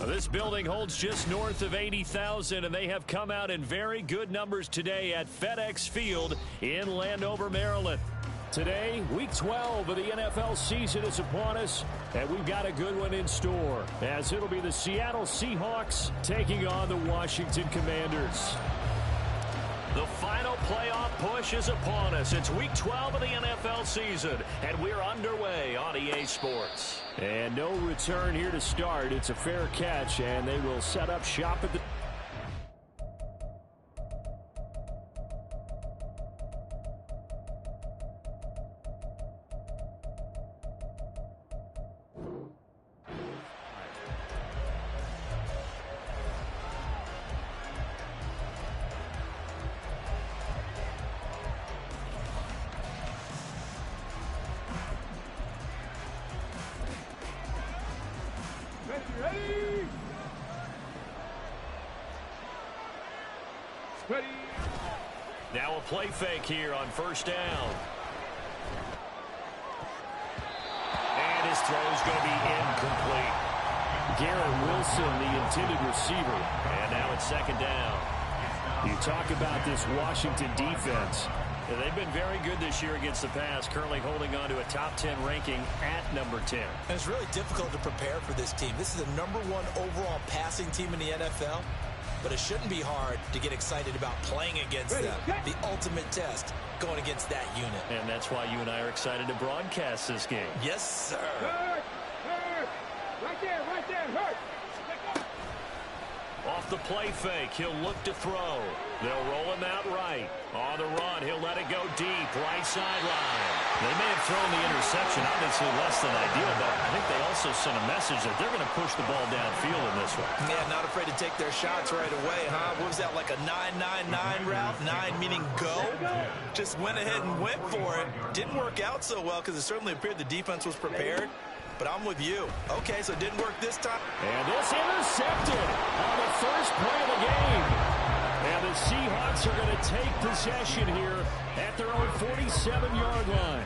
This building holds just north of 80,000, and they have come out in very good numbers today at FedEx Field in Landover, Maryland. Today, Week 12 of the NFL season is upon us, and we've got a good one in store, as it'll be the Seattle Seahawks taking on the Washington Commanders. The final playoff push is upon us. It's Week 12 of the NFL season, and we're underway on EA Sports. And no return here to start. It's a fair catch, and they will set up shop at the... Now a play fake here on first down. And his throw is going to be incomplete. Garrett Wilson, the intended receiver. And now it's second down. You talk about this Washington defense. Yeah, they've been very good this year against the pass, currently holding on to a top 10 ranking at number 10. And it's really difficult to prepare for this team. This is the #1 overall passing team in the NFL. But it shouldn't be hard to get excited about playing against them. The ultimate test going against that unit. And that's why you and I are excited to broadcast this game. Yes, sir. Hurt. Right there, hurt. Off the play fake, he'll look to throw. They'll roll him out right. On the run, he'll let it go deep, right sideline. They may have thrown the interception, obviously less than ideal, but I think they also sent a message that they're going to push the ball downfield in this one. Yeah, not afraid to take their shots right away, huh? What was that, like a 9-9-9 route? 9 meaning go? Just went ahead and went for it. Didn't work out so well because it certainly appeared the defense was prepared. But I'm with you. Okay, so it didn't work this time. And this intercepted on the first play of the game. And the Seahawks are going to take possession here at their own 47-yard line.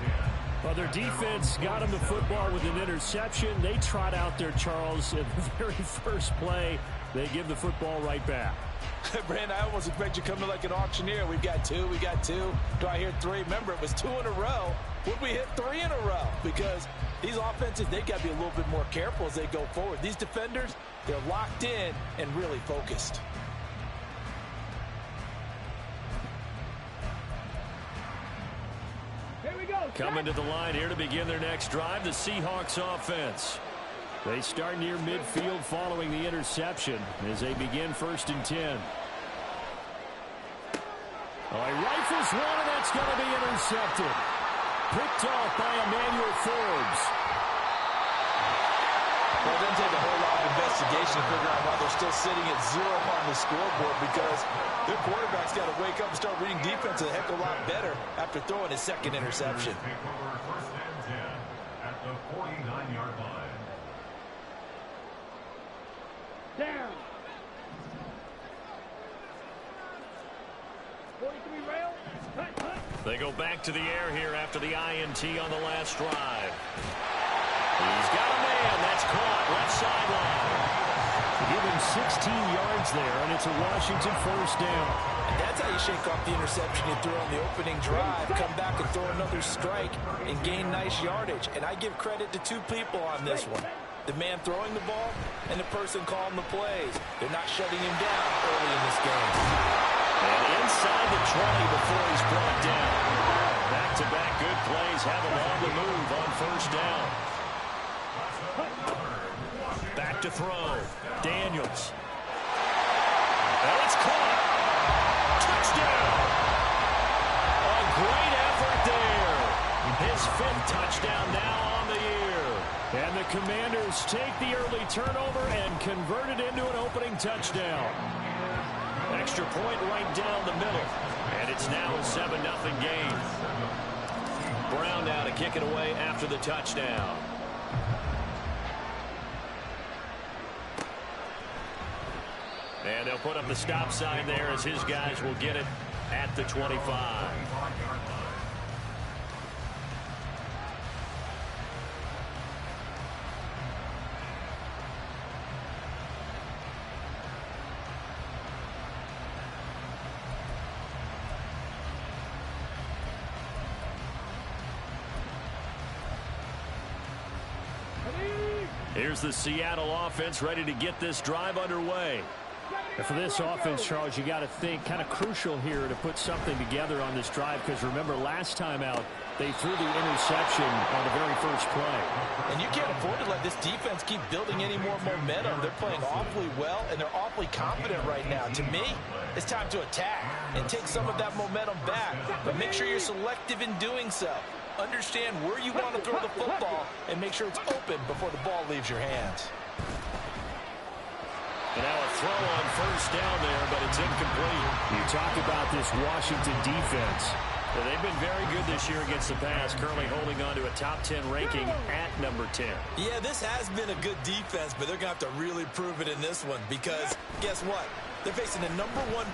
Well, their defense got them the football with an interception. They trot out there, Charles, at the very first play. They give the football right back. Brandon, I almost expect you to come in like an auctioneer. We've got two. Do I hear three? Remember, it was 2 in a row. Would we hit 3 in a row? Because these offenses, they got to be a little bit more careful as they go forward. These defenders, they're locked in and really focused. Here we go. Coming to the line here to begin their next drive, the Seahawks offense. They start near midfield following the interception as they begin 1st and 10. Oh, he rifles one, and that's going to be intercepted. Picked off by Emmanuel Forbes. Well, it doesn't take a whole lot of investigation to figure out why they're still sitting at 0 on the scoreboard, because their quarterback's got to wake up and start reading defense a heck of a lot better after throwing his second interception. First and 10 at the 49-yard line. Down. 43 rail. Cut. They go back to the air here after the INT on the last drive. He's got a man. That's caught. Left sideline. Give him 16 yards there, and it's a Washington first down. And that's how you shake off the interception you threw on the opening drive, come back and throw another strike and gain nice yardage. And I give credit to 2 people on this one. The man throwing the ball and the person calling the plays. They're not shutting him down early in this game. And inside the 20 before he's brought down. Back-to-back good plays have him on the move on first down. Back to throw. Daniels. And it's caught. Touchdown. A great effort there. His 5th touchdown now on the year. And the Commanders take the early turnover and convert it into an opening touchdown. Extra point right down the middle. And it's now a 7-0 game. Brown now to kick it away after the touchdown. And they'll put up the stop sign there as his guys will get it at the 25. Here's the Seattle offense ready to get this drive underway. And for this offense, Charles, you got to think kind of crucial here to put something together on this drive, because remember last time out they threw the interception on the very first play. And you can't afford to let this defense keep building any more momentum. They're playing awfully well, and they're awfully confident right now. To me, it's time to attack and take some of that momentum back, but make sure you're selective in doing so. Understand where you want to throw the football and make sure it's open before the ball leaves your hands. And now a throw on first down there, but it's incomplete. You talk about this Washington defense. They've been very good this year against the pass, currently holding on to a top 10 ranking at number 10. Yeah, this has been a good defense, but they're going to have to really prove it in this one because guess what? They're facing the #1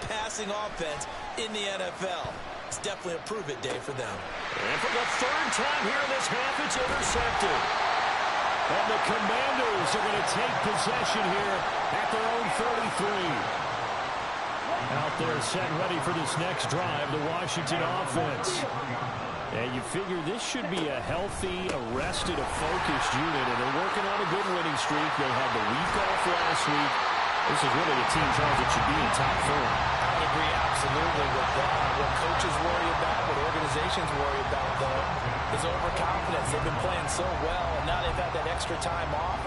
passing offense in the NFL. It's definitely a prove-it day for them. And for the third time here in this half, it's intercepted. And the Commanders are going to take possession here at their own 33. Out there set and ready for this next drive, the Washington offense. And you figure this should be a healthy, arrested, a focused unit, and they're working on a good winning streak. They had the week off last week. This is really a team, Charles, that should be in top form. I would agree absolutely with that. What coaches worry about, what organizations worry about, though, is overconfidence. They've been playing so well, and now they've had that extra time off.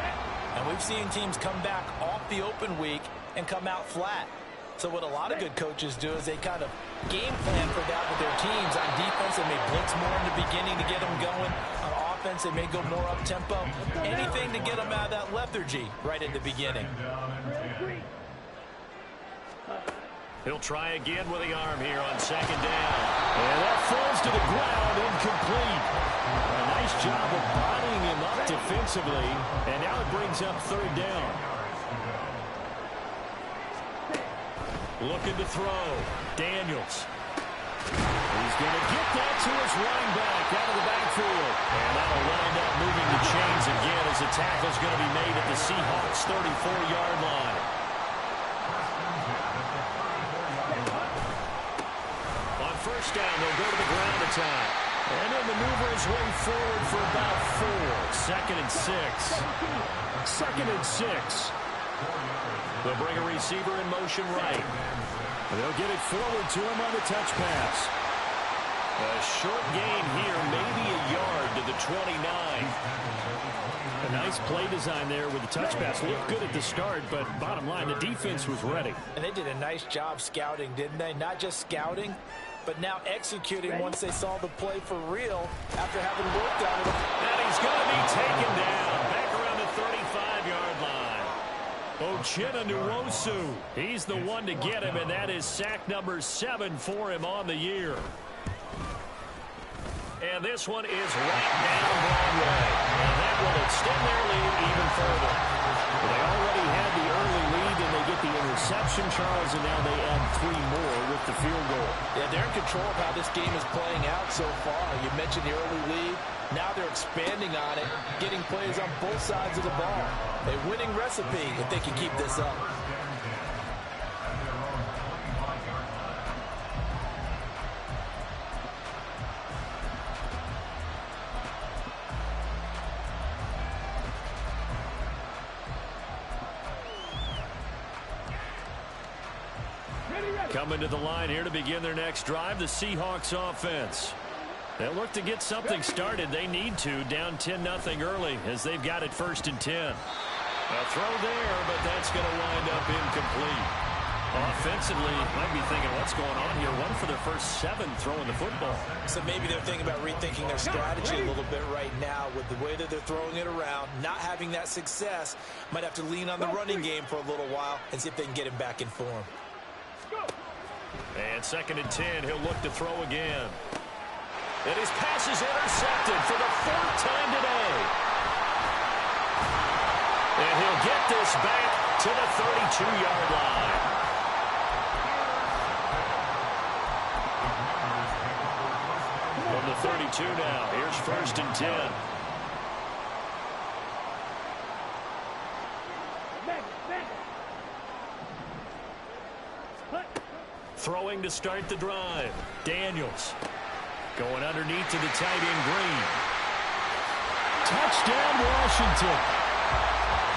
And we've seen teams come back off the open week and come out flat. So what a lot of good coaches do is they kind of game plan for that with their teams. On defense, they may blitz more in the beginning to get them going. On offense, they may go more up-tempo. Anything to get them out of that lethargy right in the beginning. He'll try again with the arm here on second down. And that falls to the ground, incomplete. A nice job of bodying him up defensively. And now it brings up third down. Looking to throw. Daniels. He's going to get that to his running back out of the backfield. And that'll wind up moving the chains again as the tackle's going to be made at the Seahawks' 34-yard line. On first down, they'll go to the ground attack. And he'll maneuver his way forward for about 4. Second and 6. Second and 6. They'll bring a receiver in motion right. They'll get it forward to him on the touch pass. A short gain here, maybe a yard to the 29. A nice play design there with the touch pass. Looked good at the start, but bottom line, the defense was ready. And they did a nice job scouting, didn't they? Not just scouting, but now executing once they saw the play for real after having worked on it. And he's going to be taken down back around the 35-yard line. Ochena Nwosu, he's the one to get him, and that is sack number 7 for him on the year. And this one is right down Broadway. And that will extend their lead even further. They already had the early lead, and they get the interception, Charles, and now they add 3 more with the field goal. Yeah, they're in control of how this game is playing out so far. You mentioned the early lead. Now they're expanding on it, getting plays on both sides of the ball. A winning recipe if they can keep this up. Coming to the line here to begin their next drive, the Seahawks offense. They'll look to get something started. They need to, down 10-0 early as they've got it 1st and 10. A throw there, but that's going to wind up incomplete. Offensively, might be thinking, what's going on here? 1 for their first 7 throwing the football. So maybe they're thinking about rethinking their strategy a little bit right now with the way that they're throwing it around, not having that success. Might have to lean on the running game for a little while and see if they can get him back in form. And 2nd and 10, he'll look to throw again. And his pass is intercepted for the 4th time today. And he'll get this back to the 32-yard line. From the 32 now, here's 1st and 10. Throwing to start the drive. Daniels going underneath to the tight end Green. Touchdown, Washington.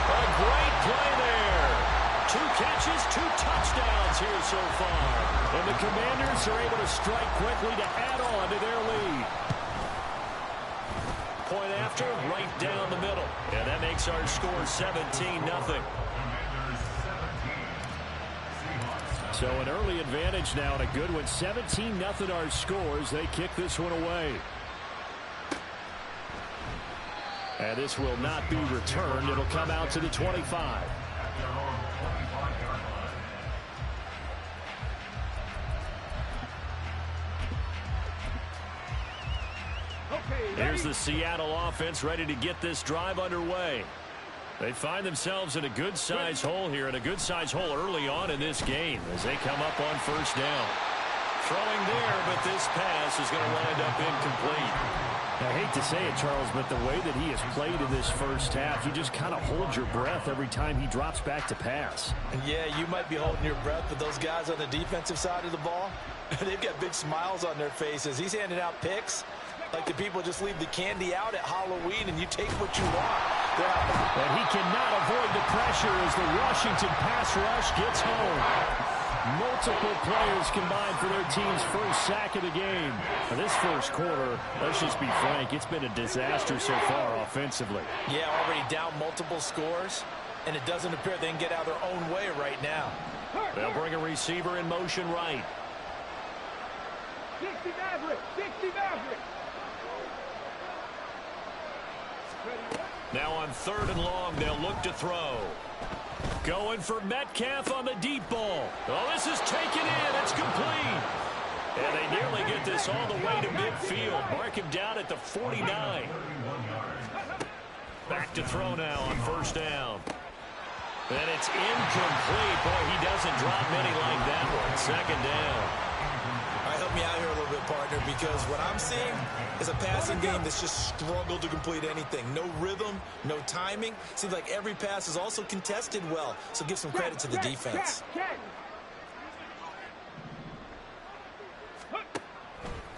A great play there. 2 catches, 2 touchdowns here so far. And the Commanders are able to strike quickly to add on to their lead. Point after, right down the middle. And that makes our score 17-0. So an early advantage now and a good one. 17-0 our scores. They kick this one away. And this will not be returned. It'll come out to the 25. Here's the Seattle offense ready to get this drive underway. They find themselves in a good-sized hole here, and a good-sized hole early on in this game as they come up on first down. Throwing there, but this pass is going to wind up incomplete. I hate to say it, Charles, but the way that he has played in this first half, you just kind of hold your breath every time he drops back to pass. Yeah, you might be holding your breath, but those guys on the defensive side of the ball, they've got big smiles on their faces. He's handing out picks like the people just leave the candy out at Halloween and you take what you want. And he cannot avoid the pressure as the Washington pass rush gets home. Multiple players combined for their team's first sack of the game. Now this first quarter, let's just be frank, it's been a disaster so far offensively. Yeah, already down multiple scores, and it doesn't appear they can get out of their own way right now. They'll bring a receiver in motion right. 60 Maverick! 60 Maverick! Now on 3rd and long, they'll look to throw. Going for Metcalf on the deep ball. Oh, this is taken in. It's complete. And they nearly get this all the way to midfield. Mark him down at the 49. Back to throw now on first down. And it's incomplete. Boy, he doesn't drop many like that one. 2nd down. All right, help me out here a little bit, partner, because what I'm seeing is a passing game that's just struggled to complete anything. No rhythm, no timing. Seems like every pass is also contested well, so give some credit to the defense.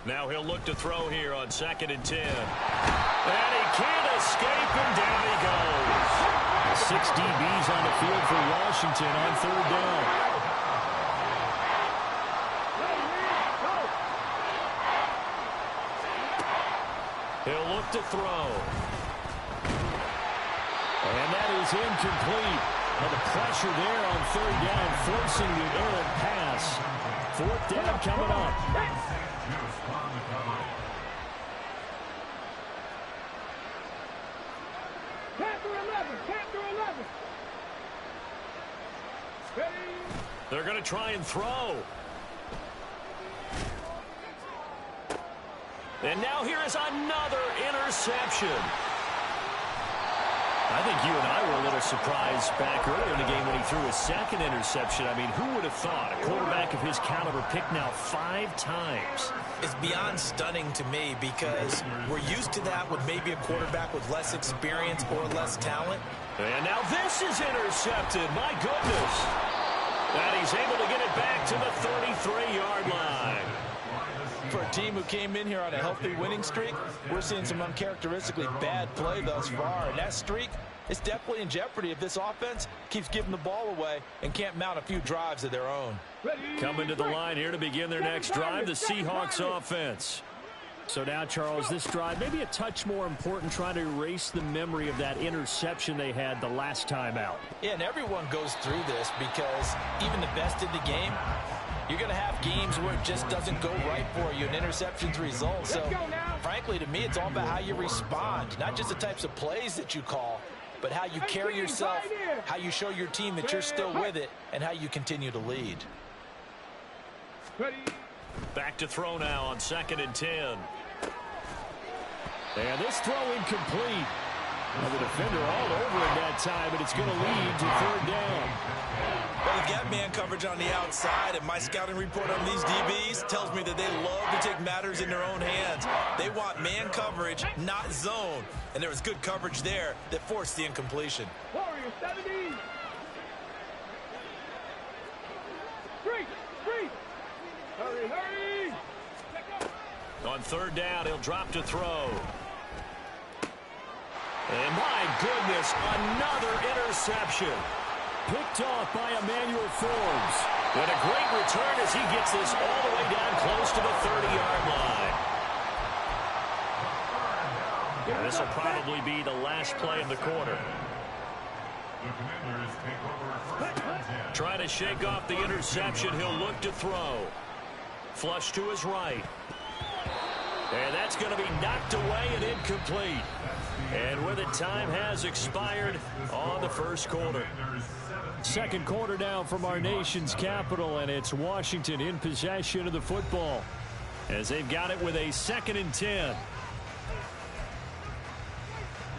Now he'll look to throw here on 2nd and 10. And he can't escape, and down he goes. 6 DBs on the field for Washington on 3rd down. He'll look to throw. And that is incomplete. Well, the pressure there on 3rd down, forcing the errant pass. 4th down coming up. They're going to try and throw. And now here is another interception. I think you and I were a little surprised back earlier in the game when he threw his 2nd interception. I mean, who would have thought a quarterback of his caliber picked now 5 times? It's beyond stunning to me because we're used to that with maybe a quarterback with less experience or less talent. And now this is intercepted. My goodness. And he's able to get it back to the 33-yard line. For a team who came in here on a healthy winning streak, we're seeing some uncharacteristically bad play thus far. And that streak is definitely in jeopardy if this offense keeps giving the ball away and can't mount a few drives of their own. Coming to the line here to begin their next drive, the Seahawks offense. So now, Charles, this drive maybe a touch more important, trying to erase the memory of that interception they had the last time out. Yeah, and everyone goes through this because even the best in the game, you're going to have games where it just doesn't go right for you, and interceptions result. So, frankly, to me, it's all about how you respond, not just the types of plays that you call, but how you carry yourself, how you show your team that you're still with it, and how you continue to lead. Back to throw now on 2nd and 10. And this throw incomplete. Well, the defender all over him that time, but it's going to lead to 3rd down. Well, we've got man coverage on the outside, and my scouting report on these DBs tells me that they love to take matters in their own hands. They want man coverage, not zone. And there was good coverage there that forced the incompletion. Warrior 70. Hurry, hurry. On 3rd down, he'll drop to throw. And my goodness, another interception. Picked off by Emmanuel Forbes. And a great return as he gets this all the way down close to the 30-yard line. And this will probably be the last play of the quarter. Trying to shake off the interception. He'll look to throw. Flush to his right. And that's going to be knocked away and incomplete. And with it, time has expired on the first quarter. Second quarter now from our nation's capital, and it's Washington in possession of the football as they've got it with a 2nd and 10.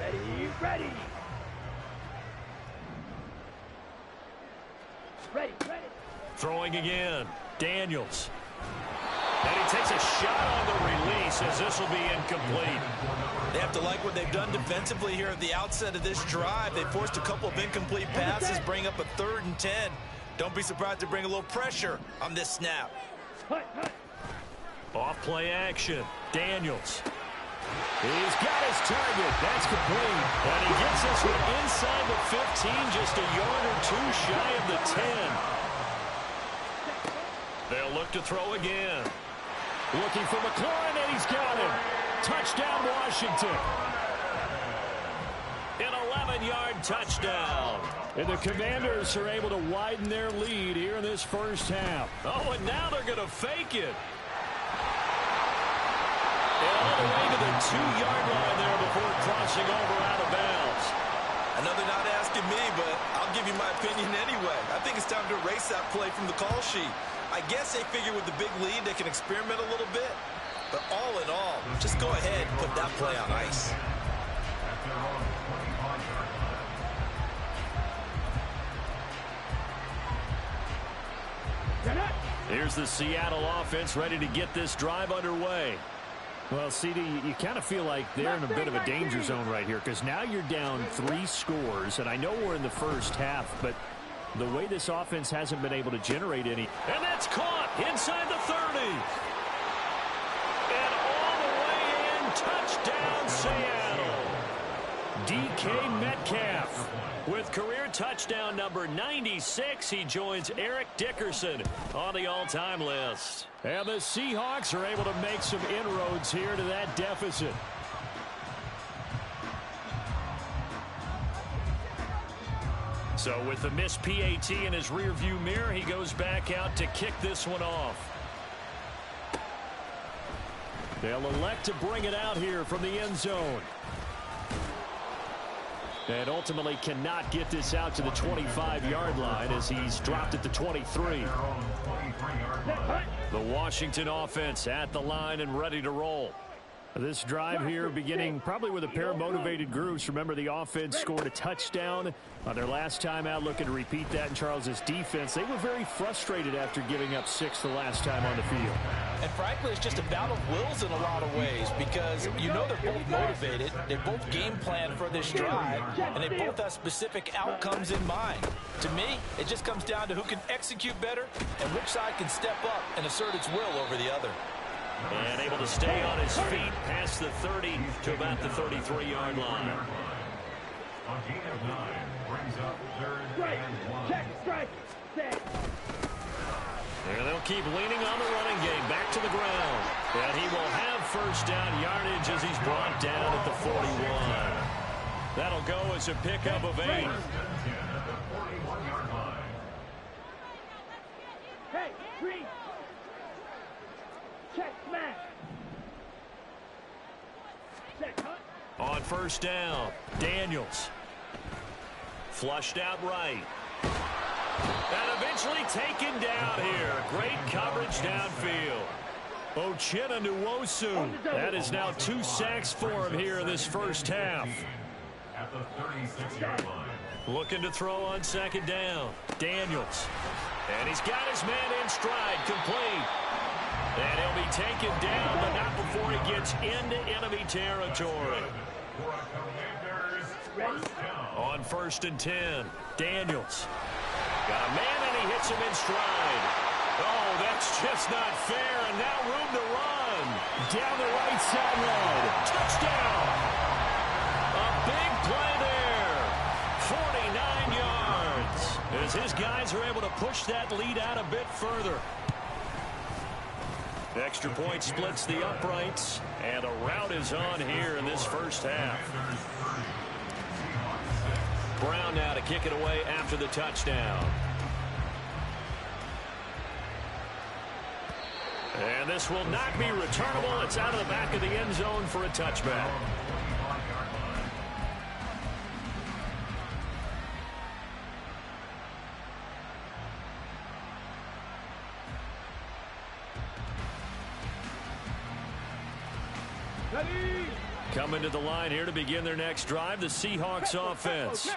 Ready, ready. Ready, ready. Throwing again. Daniels. And he takes a shot on the release as this will be incomplete. They have to like what they've done defensively here at the outset of this drive. They forced a couple of incomplete passes, bring up a 3rd and 10. Don't be surprised to bring a little pressure on this snap. Off play action. Daniels. He's got his target. That's complete. And he gets this one inside the 15, just a yard or two shy of the 10. They'll look to throw again. Looking for McLaurin, and he's got him. Touchdown, Washington. An 11-yard touchdown. And the Commanders are able to widen their lead here in this first half. Oh, and now they're going to fake it. And all the way to the 2-yard line there before crossing over out of bounds. Another not asking me, but I'll give you my opinion anyway. I think it's time to erase that play from the call sheet. I guess they figure with the big lead they can experiment a little bit. But all in all, just go ahead and put that play on ice. Here's the Seattle offense ready to get this drive underway. Well, CD, you kind of feel like they're in a bit of a danger zone right here because now you're down 3 scores, and I know we're in the first half, but the way this offense hasn't been able to generate any. And that's caught inside the 30. And all the way in, touchdown Seattle. DK Metcalf with career touchdown number 96. He joins Eric Dickerson on the all-time list. And the Seahawks are able to make some inroads here to that deficit. So with the missed PAT in his rearview mirror, he goes back out to kick this one off. They'll elect to bring it out here from the end zone. And ultimately cannot get this out to the 25-yard line as he's dropped at the 23. The Washington offense at the line and ready to roll. This drive here beginning probably with a pair of motivated groups. Remember, the offense scored a touchdown on their last time out, looking to repeat that in Charles's defense. They were very frustrated after giving up 6 the last time on the field. And frankly, it's just a battle of wills in a lot of ways because you know they're both motivated, they both game plan for this drive, and they both have specific outcomes in mind. To me, it just comes down to who can execute better and which side can step up and assert its will over the other. And able to stay on his feet past the 30 to about the 33-yard line. A gain of 9 brings up 3rd and 1. Check, strike, set. And they'll keep leaning on the running game back to the ground. And he will have first down yardage as he's brought down at the 41. That'll go as a pickup of 8. At the 41-yard line. Hey, green. Check, smash. Check, hunt. On first down, Daniels. Flushed out right. And eventually taken down here. Great coverage downfield. Uchenna Nwosu. That is now 2 sacks for him here in this first half. At the 36-yard line. Looking to throw on second down. Daniels. And he's got his man in stride, complete. And he'll be taken down, but not before he gets into enemy territory. For a Commanders first down. On 1st and 10, Daniels. Got a man, and he hits him in stride. Oh, that's just not fair, and now room to run. Down the right sideline. Touchdown! A big as his guys are able to push that lead out a bit further. Extra point splits the uprights, and a rout is on here in this first half. Brown now to kick it away after the touchdown. And this will not be returnable. It's out of the back of the end zone for a touchback. Coming to the line here to begin their next drive, the Seahawks offense.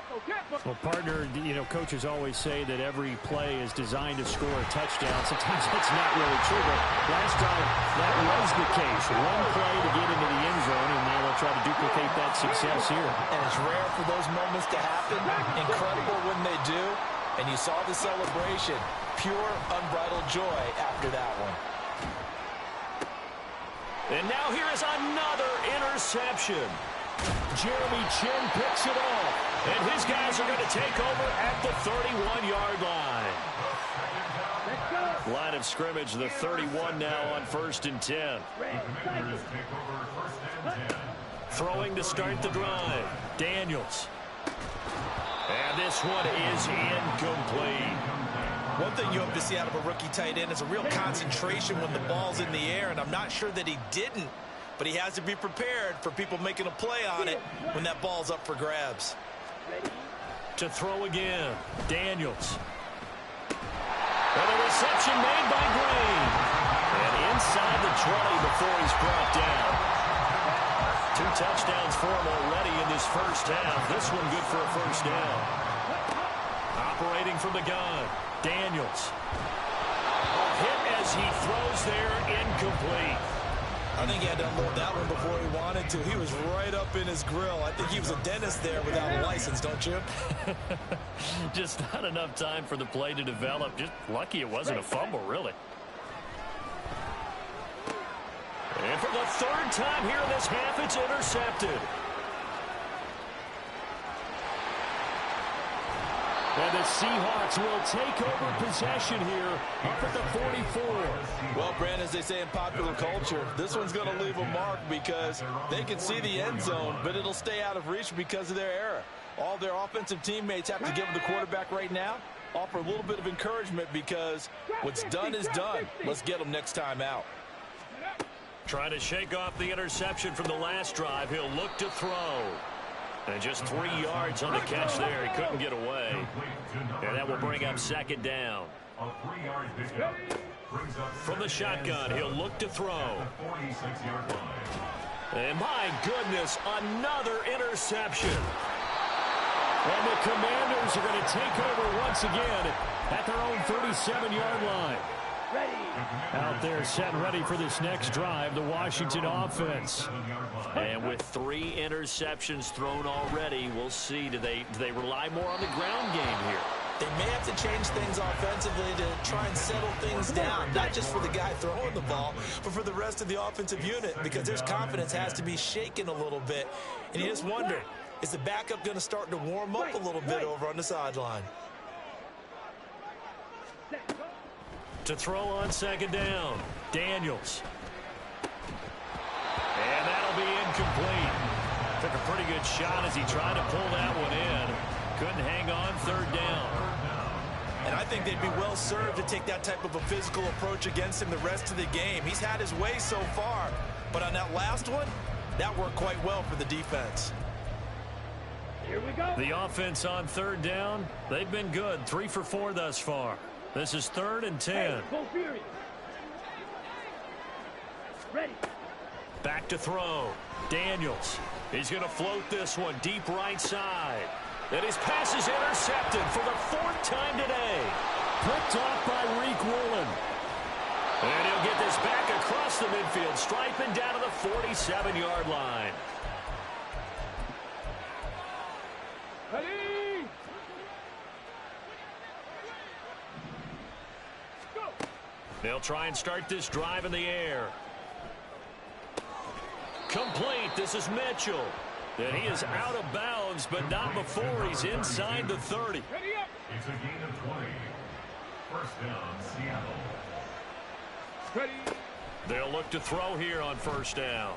Well, partner, coaches always say that every play is designed to score a touchdown. Sometimes that's not really true, but last drive, that was the case. One play to get into the end zone, and now they'll try to duplicate that success here. And it's rare for those moments to happen. Incredible when they do. And you saw the celebration. Pure, unbridled joy after that one. And now here is another interception. Jeremy Chin picks it off. And his guys are going to take over at the 31-yard line. Let's go. Line of scrimmage, the 31 now on 1st and 10. Throwing to start the drive. Daniels. And this one is incomplete. One thing you hope to see out of a rookie tight end is a real concentration when the ball's in the air, and I'm not sure that he didn't, but he has to be prepared for people making a play on it when that ball's up for grabs. To throw again, Daniels. And a reception made by Green. And inside the 20 before he's brought down. 2 touchdowns for him already in this first half. This one good for a first down. Operating from the gun. Daniels. Hit as he throws there, incomplete. I think he had to unload that one before he wanted to. He was right up in his grill. I think he was a dentist there without a license, don't you? Just not enough time for the play to develop. Just lucky it wasn't a fumble, really. And for the 3rd time here in this half, it's intercepted. And the Seahawks will take over possession here up at the 44. Well, Brandon, as they say in popular culture, this one's going to leave a mark because they can see the end zone, but it'll stay out of reach because of their error. All their offensive teammates have to give the quarterback right now, offer a little bit of encouragement because what's done is done. Let's get them next time out. Trying to shake off the interception from the last drive. He'll look to throw. And just 3 yards on the catch there. He couldn't get away. And that will bring up 2nd down. From the shotgun, he'll look to throw. And my goodness, another interception. And the Commanders are going to take over once again at their own 37-yard line. Out there set and ready for this next drive, the Washington offense. And with 3 interceptions thrown already, we'll see. Do they rely more on the ground game here? They may have to change things offensively to try and settle things down, not just for the guy throwing the ball, but for the rest of the offensive unit, because their confidence has to be shaken a little bit. And you just wonder, is the backup going to start to warm up a little bit over on the sideline? To throw on 2nd down, Daniels. And that'll be incomplete. Took a pretty good shot as he tried to pull that one in. Couldn't hang on 3rd down. And I think they'd be well served to take that type of a physical approach against him the rest of the game. He's had his way so far, but on that last one, that worked quite well for the defense. Here we go. The offense on 3rd down, they've been good. 3 for 4 thus far. This is 3rd and 10. Hey, full fury. Ready. Back to throw. Daniels. He's going to float this one deep right side. And his pass is intercepted for the 4th time today. Picked off by Reek Woolen. And he'll get this back across the midfield, striping down to the 47-yard line. Ready. They'll try and start this drive in the air. Complete. This is Mitchell. And he is out of bounds, but not before he's inside the 30. It's a gain of 20. First down, Seattle. Ready. They'll look to throw here on first down.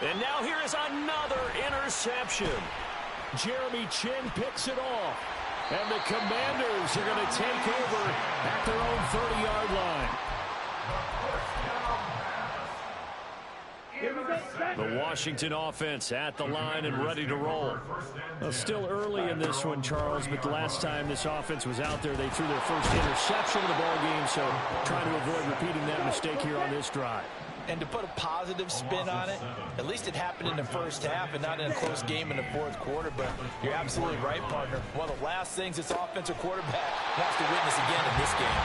And now here is another interception. Jeremy Chin picks it off. And the Commanders are going to take over at their own 30-yard line. The Washington offense at the line and ready to roll. Well, still early in this one, Charles, but the last time this offense was out there, they threw their first interception of the ball game, so trying to avoid repeating that mistake here on this drive. And to put a positive spin on it, at least it happened in the first half and not in a close game in the fourth quarter. But you're absolutely right, partner. One of the last things this offensive quarterback wants to witness again in this game.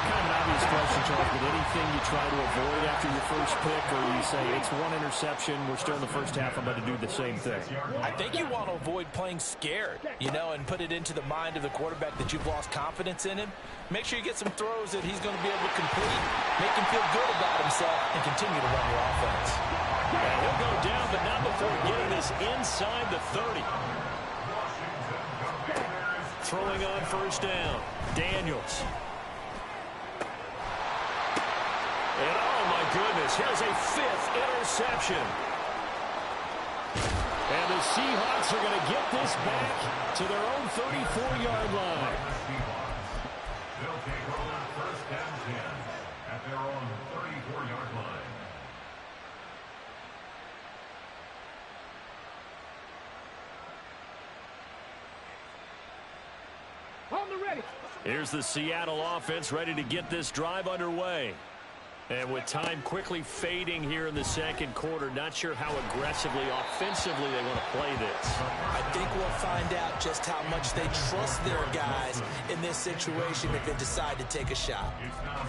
Kind of an obvious question, Charles, but anything you try to avoid after your first pick, or you say it's one interception, we're still in the first half, I'm going to do the same thing? I think you want to avoid playing scared, and put it into the mind of the quarterback that you've lost confidence in him. Make sure you get some throws that he's going to be able to complete, make him feel good about himself, and continue to run your offense. And he'll go down, but not before getting this inside the 30. Throwing on first down, Daniels. And oh my goodness, here's a fifth interception. And the Seahawks are going to get this back to their own 34-yard line. They'll take over first and 10 at their own 34-yard line. On the ready. Here's the Seattle offense ready to get this drive underway. And with time quickly fading here in the second quarter, not sure how aggressively, offensively they want to play this. I think we'll find out just how much they trust their guys in this situation if they decide to take a shot.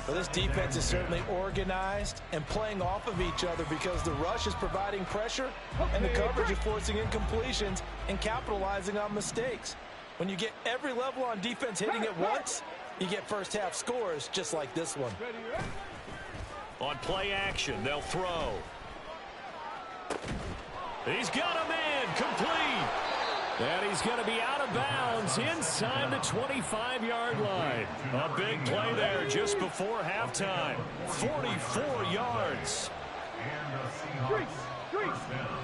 Well, this defense is certainly organized and playing off of each other because the rush is providing pressure and the coverage is forcing incompletions and capitalizing on mistakes. When you get every level on defense hitting at once, you get first half scores just like this one. On play action, they'll throw. He's got a man, complete. And he's going to be out of bounds inside the 25-yard line. A big play there just before halftime. 44 yards. And the Seahawks first down.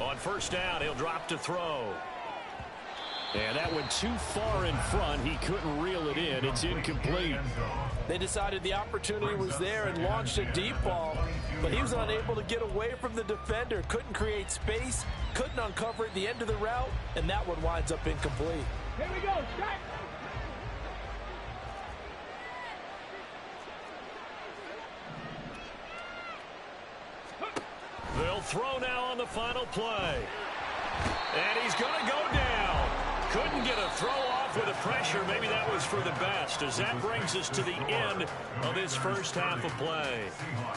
On first down, he'll drop to throw. And that went too far in front. He couldn't reel it in. It's incomplete. They decided the opportunity was there and launched a deep ball, but he was unable to get away from the defender. Couldn't create space, couldn't uncover at the end of the route, and that one winds up incomplete. Here we go. Strike. They'll throw now on the final play. And he's going to go down. Couldn't get a throw off with the pressure. Maybe that was for the best, as that brings us to the end of this first half of play.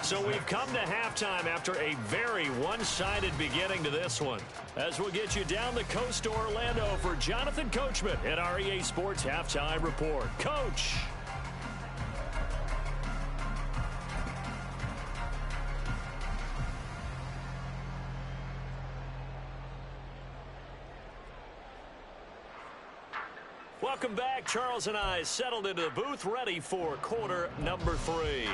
So we've come to halftime after a very one-sided beginning to this one. As we'll get you down the coast to Orlando for Jonathan Coachman at our EA Sports Halftime Report. Coach. Welcome back. Charles and I settled into the booth, ready for quarter number 3.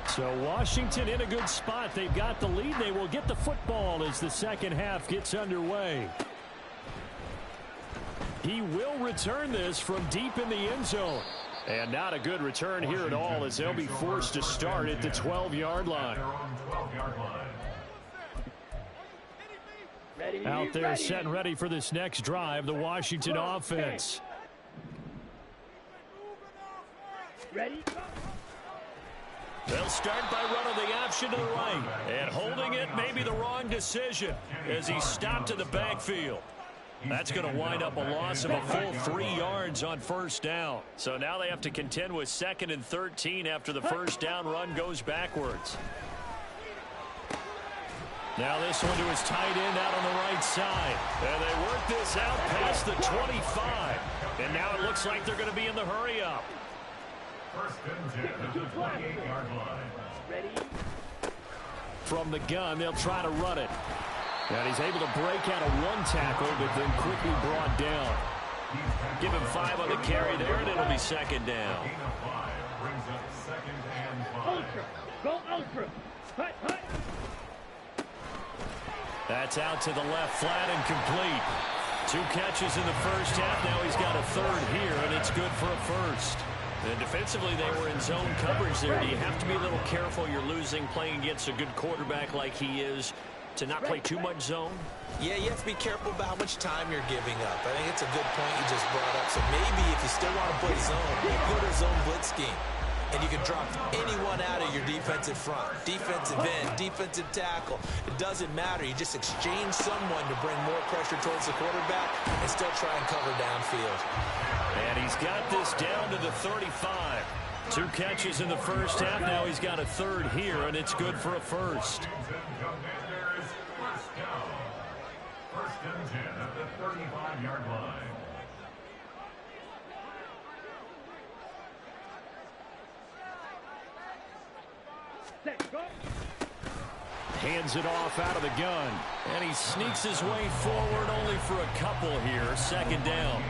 So Washington in a good spot. They've got the lead. They will get the football as the second half gets underway. He will return this from deep in the end zone. And not a good return here at all, as they'll be forced to start at the 12-yard line. Out there set and ready for this next drive, the Washington offense. Ready. They'll start by running the option to the right. And holding it may be the wrong decision as he stopped in the backfield. That's going to wind up a loss of a full 3 yards on first down. So now they have to contend with 2nd and 13 after the first down run goes backwards. Now this one to his tight end out on the right side. And they work this out past the 25. And now it looks like they're going to be in the hurry-up. First and 10 at the 28-yard line. Ready? From the gun, they'll try to run it. And he's able to break out of one tackle, but then quickly brought down. Give him 5 on the carry there, and it'll be second down. Gain of 5 brings up second and 5. Ultra. Go ultra. Hut, hut. That's out to the left, flat and complete. 2 catches in the first half. Now he's got a third here, and it's good for a first. And defensively, they were in zone coverage there. Do you have to be a little careful? You're losing playing against a good quarterback like he is to not play too much zone? Yeah, you have to be careful about how much time you're giving up. I think it's a good point you just brought up. So maybe if you still want to play zone, you put a zone blitz scheme. And you can drop anyone out of your defensive front. Defensive end, defensive tackle. It doesn't matter. You just exchange someone to bring more pressure towards the quarterback and still try and cover downfield. And he's got this down to the 35. 2 catches in the first half. Now he's got a third here, and it's good for a first. Commanders, first down. First and 10 at the 35-yard line. Set. Go. Hands it off out of the gun. And he sneaks his way forward only for a couple here. Second down.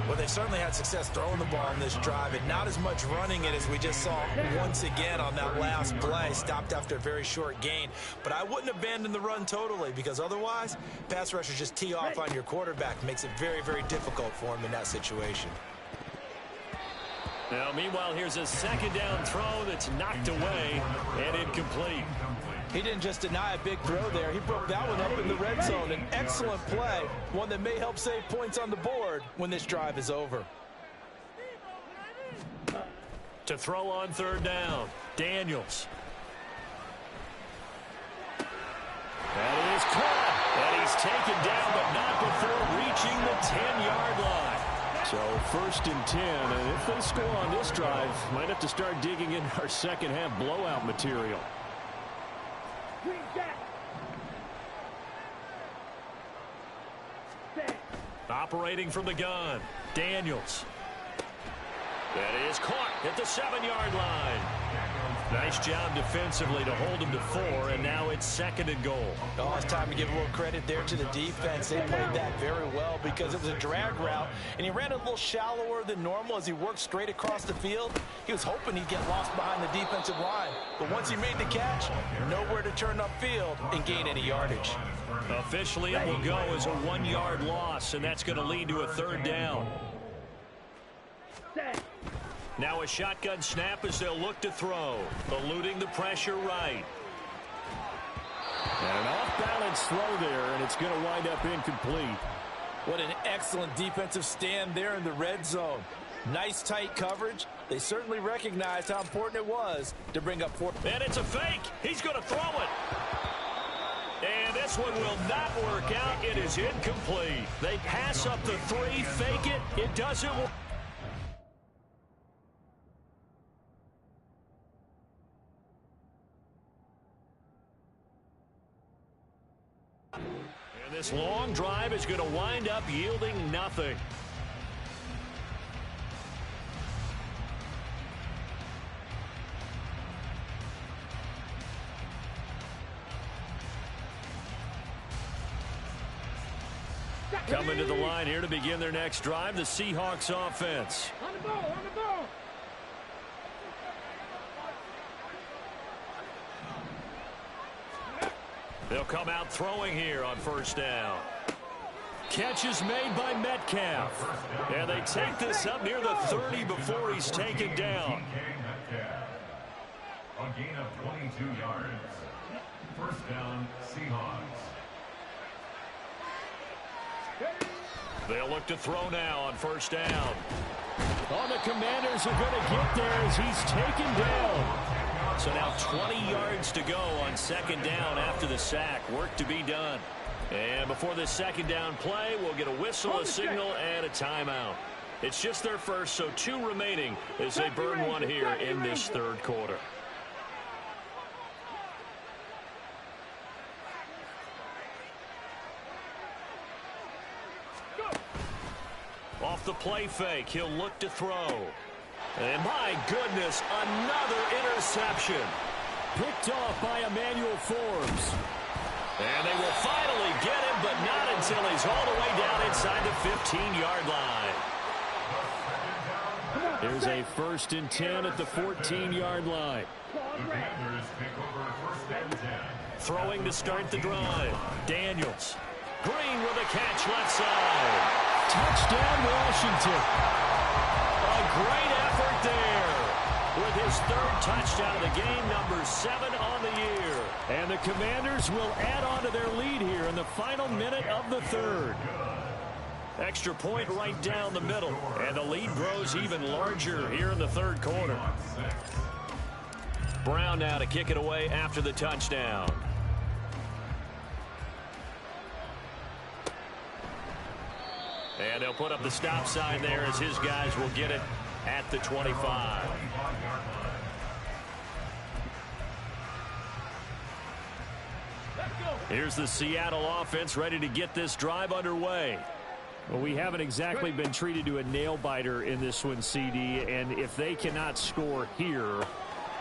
Well, they certainly had success throwing the ball in this drive, and not as much running it as we just saw once again on that last play. Stopped after a very short gain. But I wouldn't abandon the run totally, because otherwise, pass rushers just tee off on your quarterback. Makes it very, very difficult for him in that situation. Now, meanwhile, here's a second down throw that's knocked away and incomplete. He didn't just deny a big throw there. He broke that one up in the red zone. An excellent play, one that may help save points on the board when this drive is over. To throw on third down, Daniels. That is caught. And he's taken down, but not before reaching the 10-yard line. So first and 10, and if they score on this drive, might have to start digging in our second half blowout material. Green jack. Set. Operating from the gun, Daniels. That is caught at the 7-yard line. Nice job defensively to hold him to 4, and now it's second and goal. Oh, it's time to give a little credit there to the defense. They played that very well because it was a drag route, and he ran a little shallower than normal as he worked straight across the field. He was hoping he'd get lost behind the defensive line, but once he made the catch, nowhere to turn upfield and gain any yardage. Officially, it will go as a 1-yard loss, and that's going to lead to a third down. Set. Now a shotgun snap as they'll look to throw. Eluding the pressure right. And an off-balance throw there, and it's going to wind up incomplete. What an excellent defensive stand there in the red zone. Nice tight coverage. They certainly recognized how important it was to bring up 4. And it's a fake. He's going to throw it. And this one will not work out. It is incomplete. They pass up the 3, fake it. It doesn't work. And this long drive is going to wind up yielding nothing. Coming to the line here to begin their next drive, the Seahawks offense. On the ball, on the ball. They'll come out throwing here on first down. Catch is made by Metcalf. And they take this up near the 30 before he's taken down. A gain of 22 yards. First down, Seahawks. They'll look to throw now on first down. Oh, the Commanders are going to get there as he's taken down. So now 20 yards to go on second down after the sack. Work to be done. And before this second down play, we'll get a whistle, a signal, and a timeout. It's just their first, so 2 remaining as they burn one here in this third quarter. the play fake. He'll look to throw. And my goodness, another interception. Picked off by Emmanuel Forbes. And they will finally get him, but not until he's all the way down inside the 15-yard line. There's a 1st and 10 at the 14-yard line. Throwing to start the drive. Daniels. Green with a catch left side. Touchdown, Washington. A great effort there. With his 3rd touchdown of the game, number 7 on the year. And the Commanders will add on to their lead here in the final minute of the 3rd. Extra point right down the middle. And the lead grows even larger here in the 3rd quarter. Brown now to kick it away after the touchdown. And they'll put up the stop sign there as his guys will get it at the 25. Here's the Seattle offense ready to get this drive underway. Well, we haven't exactly been treated to a nail-biter in this one, CD, and if they cannot score here,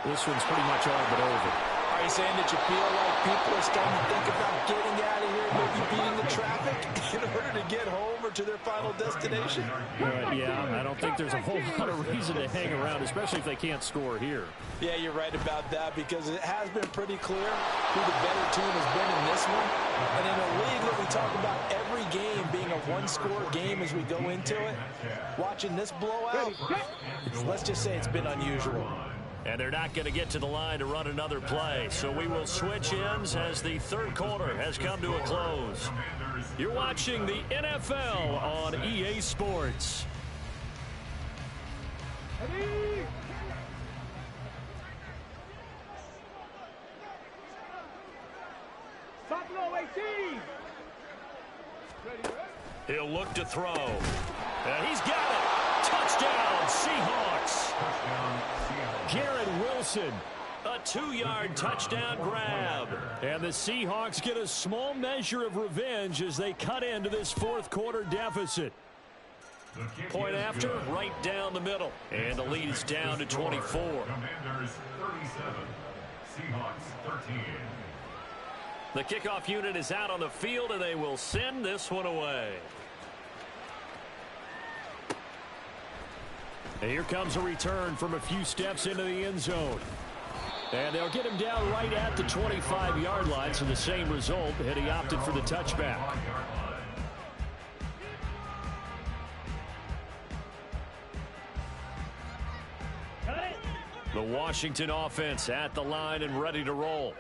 this one's pretty much all but over. Are you saying that you feel like people are starting to think about getting out of here, maybe beating the traffic in order to get home or to their final destination? Yeah, I don't think there's a whole lot of reason to hang around, especially if they can't score here. Yeah, you're right about that because it has been pretty clear who the better team has been in this one. And in a league that we talk about every game being a one-score game as we go into it, watching this blowout, let's just say it's been unusual. And they're not going to get to the line to run another play. So we will switch ends as the 3rd quarter has come to a close. You're watching the NFL on EA Sports. Buffalo 18. He'll look to throw. And he's got it. Touchdown, Seahawks. Garrett Wilson. A 2-yard touchdown grab. And the Seahawks get a small measure of revenge as they cut into this 4th quarter deficit. Point after, right down the middle. And the lead is down to 24. Commanders 37, Seahawks 13. The kickoff unit is out on the field, and they will send this one away. And here comes a return from a few steps into the end zone. And they'll get him down right at the 25-yard line, so the same result, had he opted for the touchback. The Washington offense at the line and ready to roll.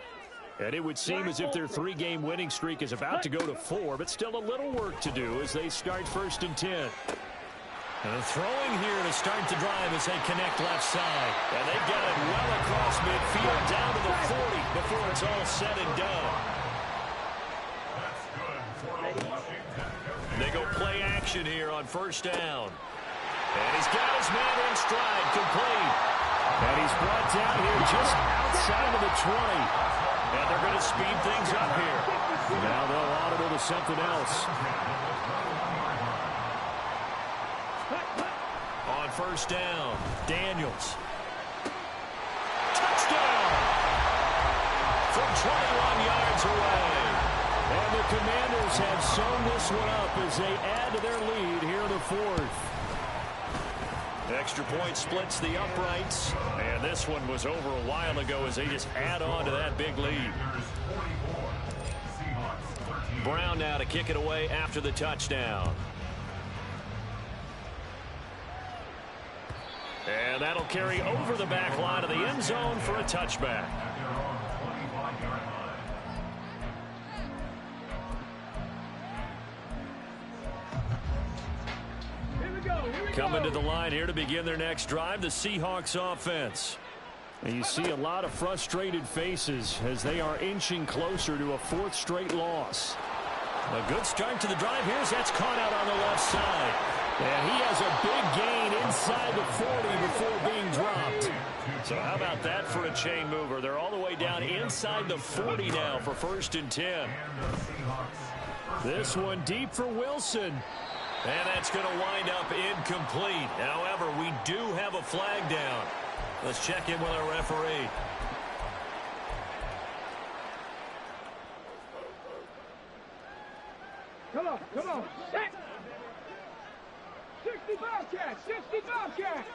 And it would seem as if their 3-game winning streak is about to go to 4, but still a little work to do as they start 1st and 10. And throwing here to start the drive as they connect left side. And they've got it well across midfield down to the 40 before it's all said and done. They go play action here on 1st down. And he's got his man in stride, complete. And he's brought down here just outside of the 20. And they're going to speed things up here. Now they'll audible to something else. On 1st down, Daniels. Touchdown! From 21 yards away. And the Commanders have sewn this one up as they add to their lead here in the 4th. Extra point splits the uprights. And this one was over a while ago as they just add on to that big lead. Brown now to kick it away after the touchdown. And that'll carry over the back line of the end zone for a touchback. Coming to the line here to begin their next drive, the Seahawks offense. And you see a lot of frustrated faces as they are inching closer to a 4th straight loss. A good start to the drive. Here's that's caught out on the left side. And he has a big gain inside the 40 before being dropped. So how about that for a chain mover? They're all the way down inside the 40 now for 1st and 10. This one deep for Wilson. And that's going to wind up incomplete. However, we do have a flag down. Let's check in with our referee. Come on. Set. 60 Bobcat. 60 Bobcat.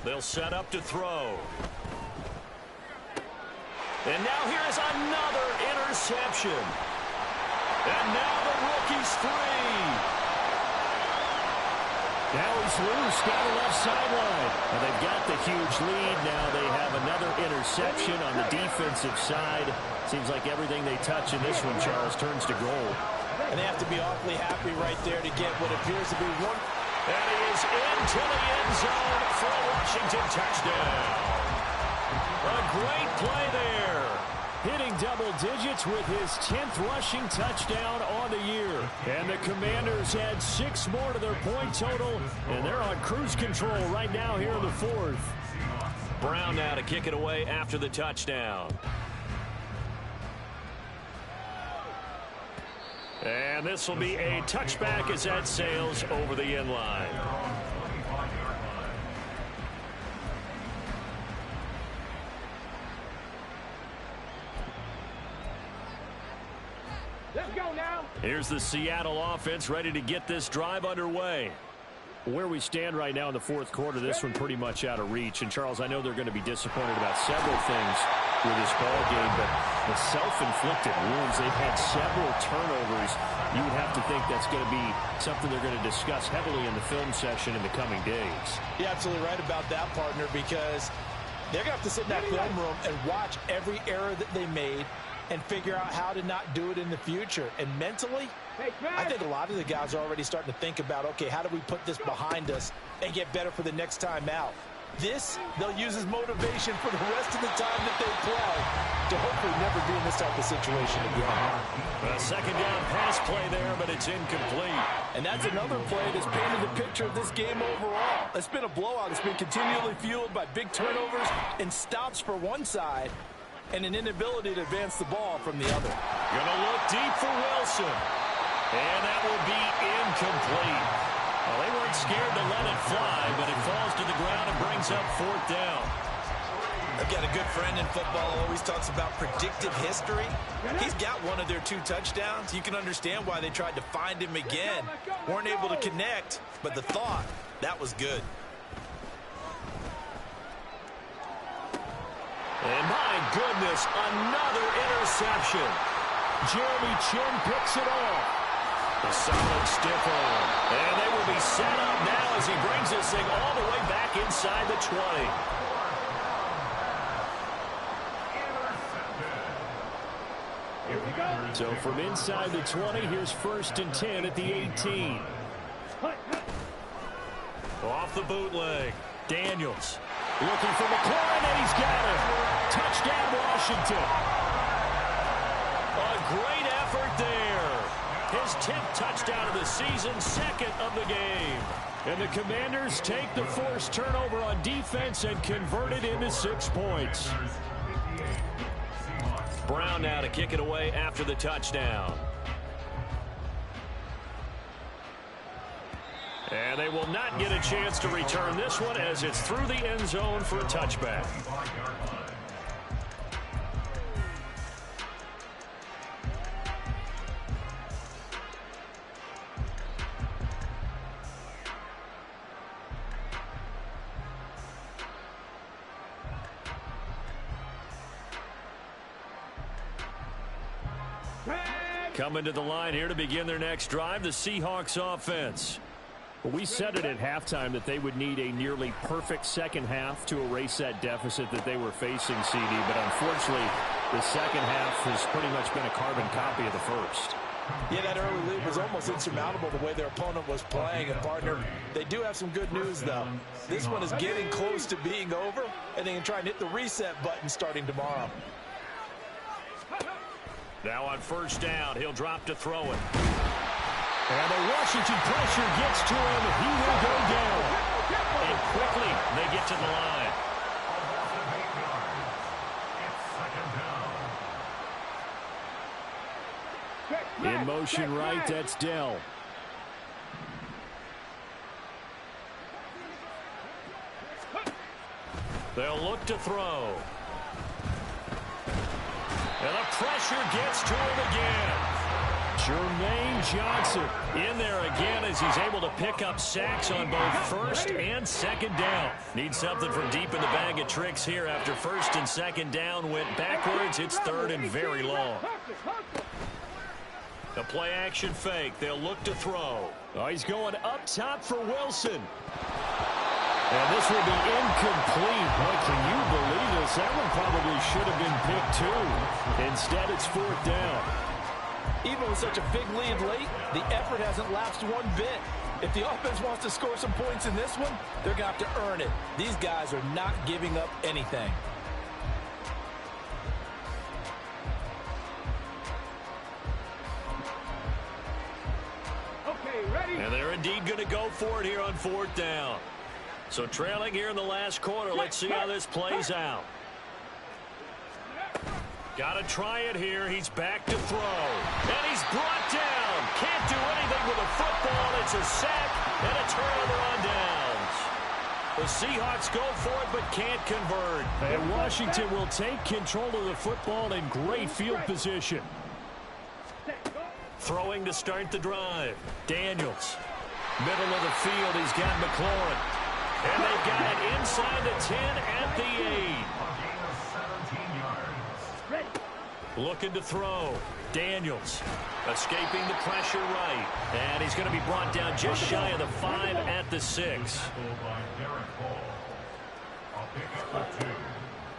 They'll set up to throw. And now here is another interception. And now the rookie's free. Now he's loose down the left sideline. And they've got the huge lead. Now they have another interception on the defensive side. Seems like everything they touch in this one, Charles, turns to gold. And they have to be awfully happy right there to get what appears to be one. And he is into the end zone for a Washington touchdown. A great play there. Hitting double digits with his 10th rushing touchdown on the year. And the Commanders had 6 more to their point total, and they're on cruise control right now here in the 4th. Brown now to kick it away after the touchdown. And this will be a touchback as that sails over the end line. Let's go now. Here's the Seattle offense ready to get this drive underway. Where we stand right now in the 4th quarter, this one pretty much out of reach. And, Charles, I know they're going to be disappointed about several things with this ball game, but the self-inflicted wounds, they've had several turnovers. You would have to think that's going to be something they're going to discuss heavily in the film session in the coming days. You're absolutely right about that, partner, because they're going to have to sit in that film room and watch every error that they made and figure out how to not do it in the future. And mentally, I think a lot of the guys are already starting to think about, okay, how do we put this behind us and get better for the next time out? This, they'll use as motivation for the rest of the time that they play to hopefully never be in this type of situation again. A second down pass play there, but it's incomplete. And that's another play that's painted the picture of this game overall. It's been a blowout. It's been continually fueled by big turnovers and stops for one side and an inability to advance the ball from the other. Gonna look deep for Wilson. And that will be incomplete. Well, they weren't scared to let it fly, but it falls to the ground and brings up 4th down. I've got a good friend in football who always talks about predictive history. He's got one of their 2 touchdowns. You can understand why they tried to find him again. Weren't able to connect, but the thought, that was good. And my goodness, another interception. Jeremy Chin picks it off. A solid stiff arm. And they will be set up now as he brings this thing all the way back inside the 20. So from inside the 20, here's 1st and 10 at the 18. Off the bootleg. Daniels looking for McLaurin, and he's got it. Touchdown, Washington. A great effort there. His 10th touchdown of the season, 2nd of the game. And the Commanders take the forced turnover on defense and convert it into 6 points. Brown now to kick it away after the touchdown. And they will not get a chance to return this one as it's through the end zone for a touchback. Coming to the line here to begin their next drive, the Seahawks offense. Well, we said it at halftime that they would need a nearly perfect second half to erase that deficit that they were facing, CD. But unfortunately, the second half has pretty much been a carbon copy of the first. Yeah, that early lead was almost insurmountable the way their opponent was playing. And, partner, they do have some good news, though. This one is getting close to being over, and they can try and hit the reset button starting tomorrow. Now on 1st down, he'll drop to throw it. And the Washington pressure gets to him. He will go down. And quickly, they get to the line. In motion right, that's Dell. They'll look to throw. And the pressure gets to him again. Jermaine Johnson in there again as he's able to pick up sacks on both first and second down. Need something from deep in the bag of tricks here after first and second down went backwards. It's third and very long. A play action fake. They'll look to throw. Oh, he's going up top for Wilson. And this will be incomplete. Boy, can you believe this? That one probably should have been picked too. Instead, it's fourth down. Even with such a big lead late, the effort hasn't lapsed one bit. If the offense wants to score some points in this one, they're going to have to earn it. These guys are not giving up anything. And they're indeed going to go for it here on fourth down. So trailing here in the last quarter. Let's see how this plays out. Got to try it here. He's back to throw. And he's brought down. Can't do anything with a football. It's a sack and a turnover on downs. The Seahawks go for it but can't convert. And Washington will take control of the football in great field position. Throwing to start the drive. Daniels. Middle of the field. He's got McLaurin. And they've got it inside the 10 at the 8. Looking to throw. Daniels escaping the pressure right. And he's going to be brought down just shy of the 5 at the 6.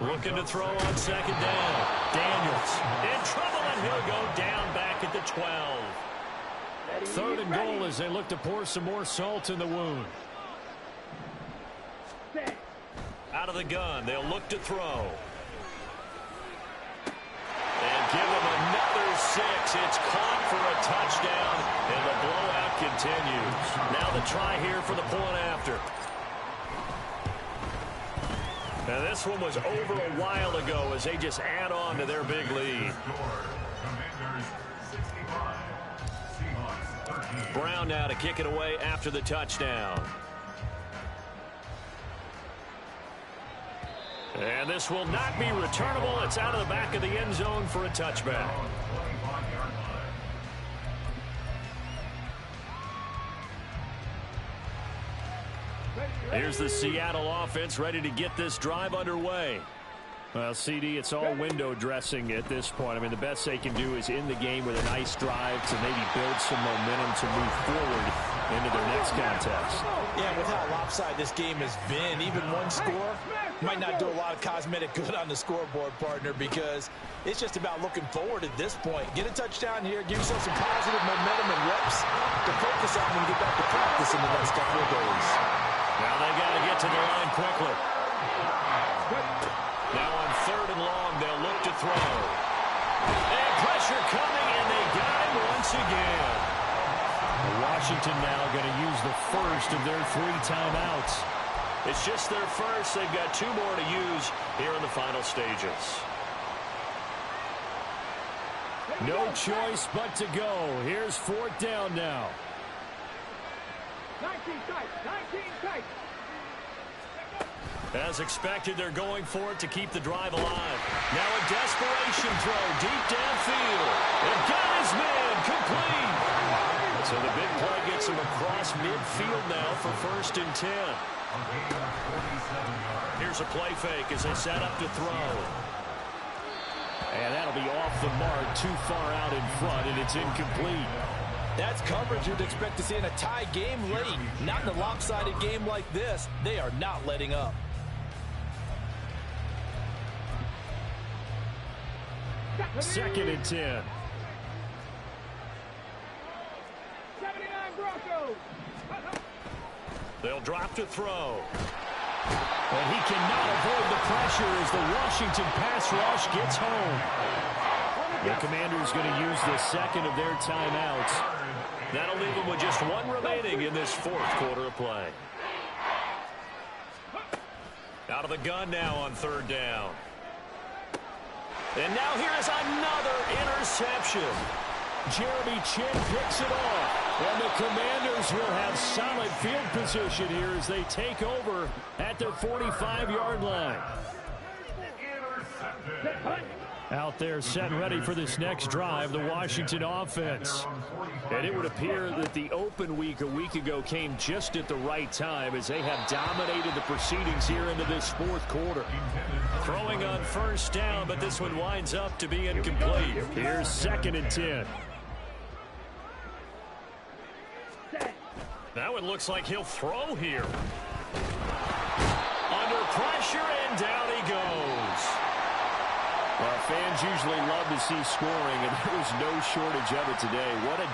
Looking to throw on second down. Daniels in trouble, and he'll go down back at the 12. Third and goal as they look to pour some more salt in the wound. Out of the gun, they'll look to throw. And give him another 6. It's caught for a touchdown, and the blowout continues. Now the try here for the point after. Now this one was over a while ago as they just add on to their big lead. Brown now to kick it away after the touchdown. And this will not be returnable. It's out of the back of the end zone for a touchback. Here's the Seattle offense ready to get this drive underway. Well, CD, it's all window dressing at this point. I mean, the best they can do is in the game with a nice drive to maybe build some momentum to move forward into their next contest. Yeah, with how lopsided this game has been, even one score might not do a lot of cosmetic good on the scoreboard, partner, because it's just about looking forward at this point. Get a touchdown here, give yourself some positive momentum and reps to focus on when you get back to practice in the next couple of days. Now they got to get to the line quickly. Now on third and long, they'll look to throw. And pressure coming, and they got him once again. Washington now going to use the first of their 3 timeouts. It's just their first. They've got 2 more to use here in the final stages. No choice but to go. Here's fourth down now. 19 tight, 19 tight. As expected, they're going for it to keep the drive alive. Now a desperation throw deep downfield. And got his man complete. So the big play gets him across midfield now for first and 10. Here's a play fake as they set up to throw. And that'll be off the mark, too far out in front, and it's incomplete. That's coverage you'd expect to see in a tie game late. Not in a lopsided game like this. They are not letting up. Second and 10. 79 Broncos. They'll drop to throw. And he cannot avoid the pressure as the Washington pass rush gets home. The Commanders going to use the second of their timeouts. That'll leave them with just 1 remaining in this 4th quarter of play. Out of the gun now on third down. And now here is another interception. Jeremy Chin picks it off. And the Commanders will have solid field position here as they take over at their 45-yard line. Out there set and ready for this next drive, the Washington offense. And it would appear that the open week a week ago came just at the right time as they have dominated the proceedings here into this fourth quarter. Throwing on first down, but this one winds up to be incomplete. Here's 2nd and 10. That one looks like he'll throw here. Under pressure, and down he goes. Well, fans usually love to see scoring, and there was no shortage of it today. What a